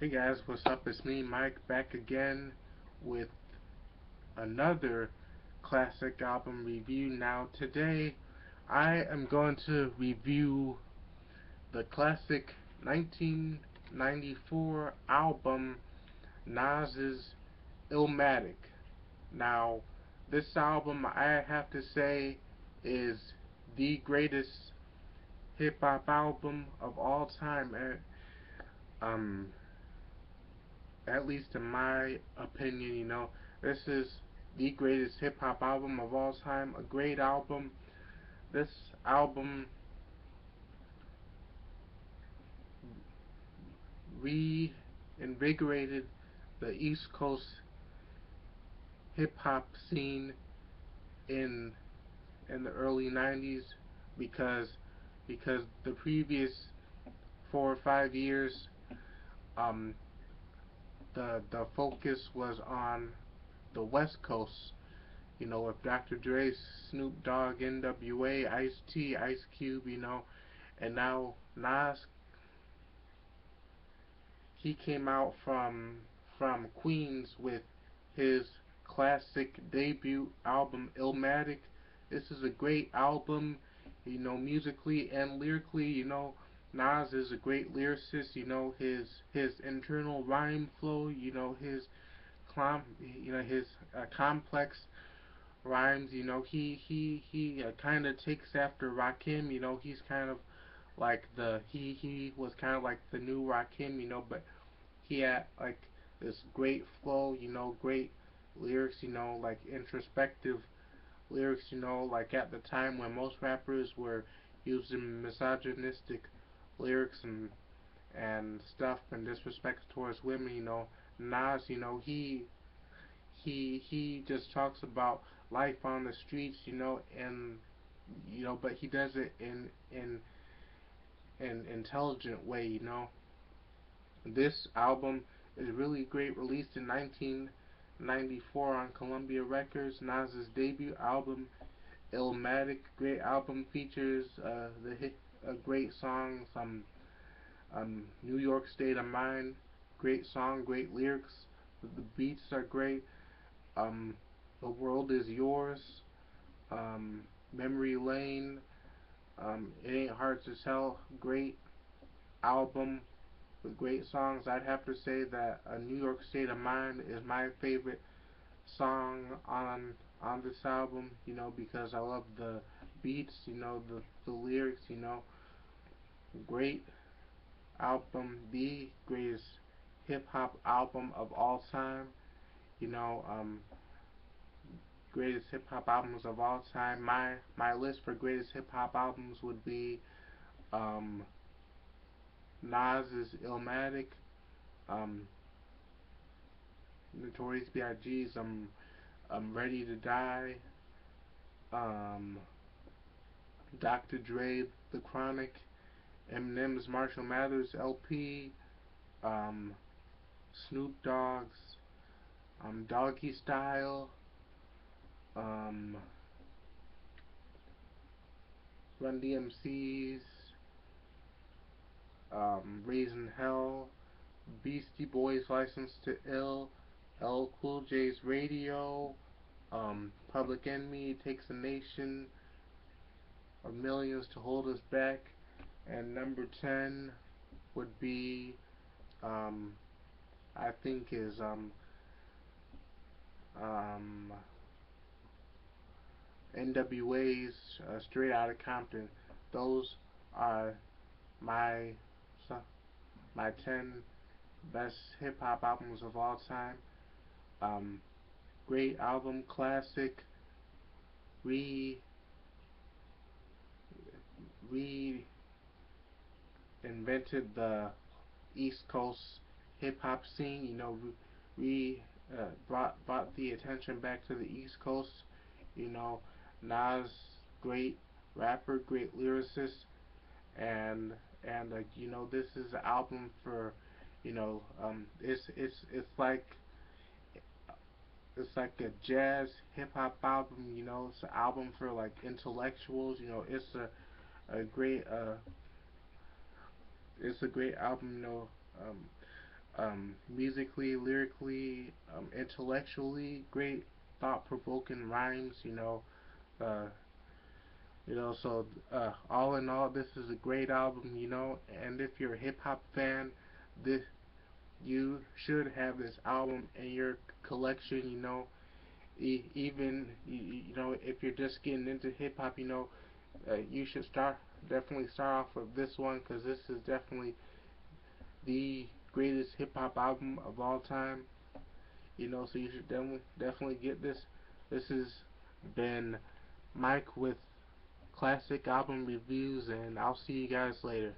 Hey guys, what's up? It's me, Mike, back again with another classic album review. Now, today I am going to review the classic 1994 album Nas's Illmatic. Now, this album I have to say is the greatest hip hop album of all time. Um, at least in my opinion, this is the greatest hip hop album of all time. A great album. This album reinvigorated the East Coast hip hop scene in the early '90s because the previous 4 or 5 years, um, the focus was on the West Coast. With Dr. Dre, Snoop Dogg, N.W.A., Ice-T, Ice Cube, and now Nas, he came out from Queens with his classic debut album Illmatic. This is a great album, musically and lyrically. Nas is a great lyricist. His internal rhyme flow. His complex rhymes. He kind of takes after Rakim. He's kind of like he was kind of like the new Rakim. But he had like this great flow. Great lyrics. Like introspective lyrics. Like at the time when most rappers were using misogynistic lyrics and stuff and disrespect towards women. Nas. He just talks about life on the streets, and but he does it in an intelligent way. This album is really great. Released in 1994 on Columbia Records, Nas's debut album, Illmatic. Great album, features the hit, great songs. New York State of Mind. Great song, great lyrics. The beats are great. Um, the World Is Yours. Memory Lane. It Ain't Hard to Tell. Great album with great songs. I'd have to say that A New York State of Mind is my favorite song on this album. Because I love the beats. The lyrics. Great album, the greatest hip hop album of all time. You know, um, Greatest hip hop albums of all time. My list for greatest hip hop albums would be um, Nas's Illmatic, um, Notorious B.I.G.'s I'm Ready to Die, um, Dr. Dre, The Chronic, Eminem's Marshall Mathers LP, um, Snoop Dogg's Doggy Style, um, Run DMC's Raising Hell, Beastie Boys License to Ill, L Cool J's Radio, Public Enemy, Takes a Nation of Millions to Hold Us Back, and number 10 would be, um, I think is, um, NWA's Straight Outta Compton. Those are my my 10 best hip hop albums of all time. Um, Great album, classic, re reinvented the East Coast hip hop scene. Re brought the attention back to the East Coast. You know, Nas, great rapper, great lyricist, and this is an album for, it's like a jazz hip hop album. It's an album for like intellectuals. A great it's a great album. Um, musically, lyrically, intellectually, great thought-provoking rhymes. Uh, so all in all, this is a great album. And if you're a hip hop fan, this you should have this album in your collection. Even if you're just getting into hip hop, you should definitely start off with this one because this is definitely the greatest hip hop album of all time. So you should definitely get this. This has been Mike with classic album reviews, and I'll see you guys later.